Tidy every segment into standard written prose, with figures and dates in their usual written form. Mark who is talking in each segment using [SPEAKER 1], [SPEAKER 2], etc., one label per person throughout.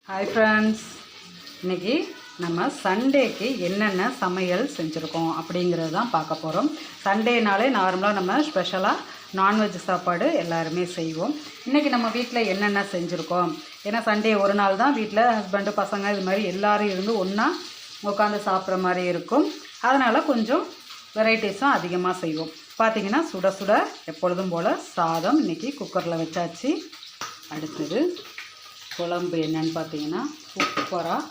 [SPEAKER 1] Hi friends, இன்றைக்கி நம்ம சண்டேக்கு என்னென்ன சமையல் செஞ்சுருக்கோம் அப்படிங்கிறது தான் பார்க்க போகிறோம். சண்டேனாலே நார்மலாக நம்ம ஸ்பெஷலாக நான்வெஜ் சாப்பாடு எல்லாருமே செய்வோம். இன்றைக்கி நம்ம வீட்டில் என்னென்ன செஞ்சுருக்கோம், ஏன்னா சண்டே ஒரு நாள் தான் வீட்டில் ஹஸ்பண்டு பசங்க இது மாதிரி எல்லோரும் இருந்து ஒன்றா உட்காந்து சாப்பிட்ற மாதிரி இருக்கும். அதனால் கொஞ்சம் வெரைட்டிஸும் அதிகமாக செய்வோம். பார்த்திங்கன்னா சுட சுட எப்பொழுதும் போல் சாதம் இன்றைக்கி குக்கரில் வச்சாச்சு. அடுத்தது குழம்பு என்னன்னு பார்த்தீங்கன்னா சூப்பராக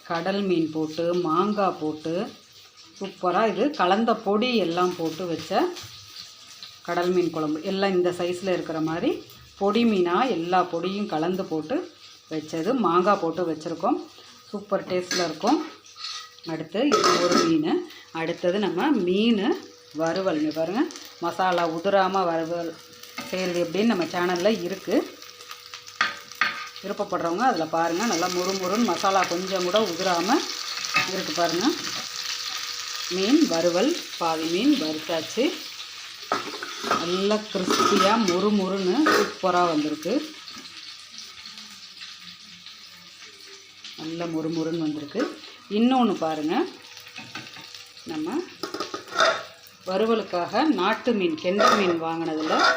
[SPEAKER 1] கடல் மீன் போட்டு மாங்காய் போட்டு சூப்பராக இது கலந்த பொடி எல்லாம் போட்டு வச்ச கடல் மீன் குழம்பு. எல்லாம் இந்த சைஸில் இருக்கிற மாதிரி பொடி மீனாக எல்லா பொடியும் கலந்து போட்டு வச்சது, மாங்காய் போட்டு வச்சுருக்கோம். சூப்பர் டேஸ்ட்டில் இருக்கும். அடுத்து இது ஒரு மீன். அடுத்தது நம்ம மீன் வறுவல். பாருங்கள், மசாலா உதிராமல் வறுவல் செய்கிறது எப்படின்னு நம்ம சேனலில் இருக்குது. விருப்பப்படுறவங்க அதில் பாருங்கள். நல்லா முறுமுறுன்னு மசாலா கொஞ்சம் கூட உதிராமல் இருக்குது பாருங்கள். மீன் வறுவல், பாதி மீன் வறுத்தாச்சு. நல்லா கிறிஸ்பியாக முறுமுறுன்னு சூப்பராக வந்திருக்கு. நல்லா முறுமுறுன்னு வந்திருக்கு. இன்னொன்று பாருங்கள், நம்ம வறுவலுக்காக நாட்டு மீன் கெண்டை மீன் வாங்கினதில்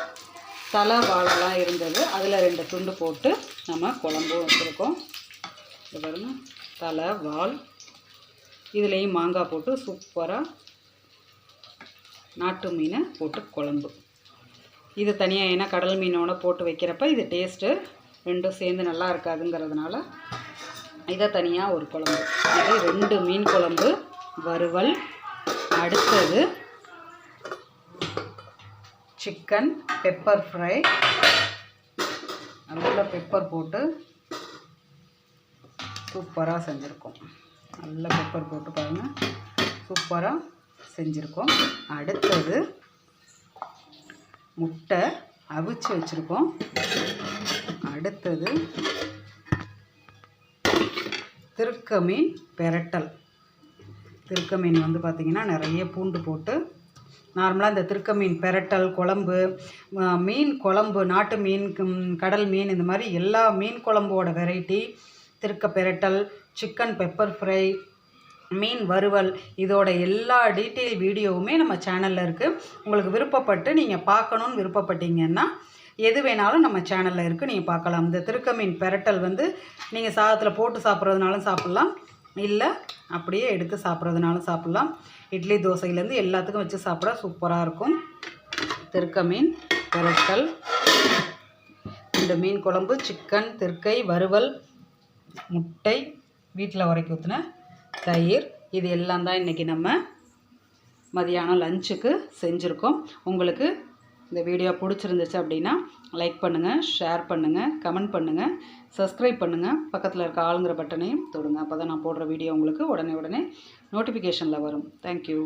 [SPEAKER 1] தலை வாழெல்லாம் இருந்தது, அதில் 2 துண்டு போட்டு நம்ம குழம்பு வச்சுருக்கோம். இது பாருங்க, தலை வால், இதுலேயும் மாங்காய் போட்டு சூப்பராக நாட்டு மீனை போட்டு குழம்பு. இது தனியாக, ஏன்னா கடல் மீனோட போட்டு வைக்கிறப்ப இது டேஸ்ட்டு ரெண்டும் சேர்ந்து நல்லா இருக்காதுங்கிறதுனால இதை தனியாக ஒரு குழம்பு. இது 2 மீன் குழம்பு வறுவல். அடுத்தது சிக்கன் பெப்பர் ஃப்ரை. நல்ல பெப்பர் போட்டு சூப்பராக செஞ்சுருக்கோம். நல்ல பெப்பர் போட்டு பாருங்கள், சூப்பராக செஞ்சுருக்கோம். அடுத்தது முட்டை அவிச்சு வச்சுருக்கோம். அடுத்தது திருக்க மீன் பெரட்டல். திருக்க மீன் வந்து பார்த்திங்கன்னா நிறைய பூண்டு போட்டு நார்மலாக இந்த திருக்க மீன் பெரட்டல் குழம்பு, மீன் குழம்பு, நாட்டு மீன், கடல் மீன், இந்த மாதிரி எல்லா மீன் குழம்போட வெரைட்டி திருக்க பெரட்டல், சிக்கன் பெப்பர் ஃப்ரை, மீன் வறுவல், இதோட எல்லா டீட்டெயில் வீடியோவுமே நம்ம சேனலில் இருக்குது. உங்களுக்கு விருப்பப்பட்டு நீங்கள் பார்க்கணுன்னு விருப்பப்பட்டீங்கன்னா எது வேணாலும் நம்ம சேனலில் இருக்குது, நீங்கள் பார்க்கலாம். இந்த திருக்க மீன் பெரட்டல் வந்து நீங்கள் சாதத்தில் போட்டு சாப்பிட்றதுனாலும் சாப்பிட்லாம், இல்லை அப்படியே எடுத்து சாப்பிட்றதுனாலும் சாப்பிட்லாம். இட்லி தோசையிலேருந்து எல்லாத்துக்கும் வச்சு சாப்பிட சூப்பராக இருக்கும். திருக்க மீன் பெரட்டல், 2 மீன் குழம்பு, சிக்கன், திருக்கை வறுவல், முட்டை, வீட்டில் உரைக்கி ஊற்றின தயிர், இது எல்லாம் தான் இன்றைக்கி நம்ம மதியானம் லஞ்சுக்கு செஞ்சுருக்கோம். உங்களுக்கு இந்த வீடியோ பிடிச்சிருந்துச்சு அப்படின்னா லைக் பண்ணுங்கள், ஷேர் பண்ணுங்கள், கமெண்ட் பண்ணுங்கள், சப்ஸ்கிரைப் பண்ணுங்கள். பக்கத்தில் இருக்க ஆளுங்கிற பட்டனையும் தொடுங்க. அப்போ தான் நான் போடுற வீடியோ உங்களுக்கு உடனே நோட்டிஃபிகேஷனில் வரும். தேங்க்யூ.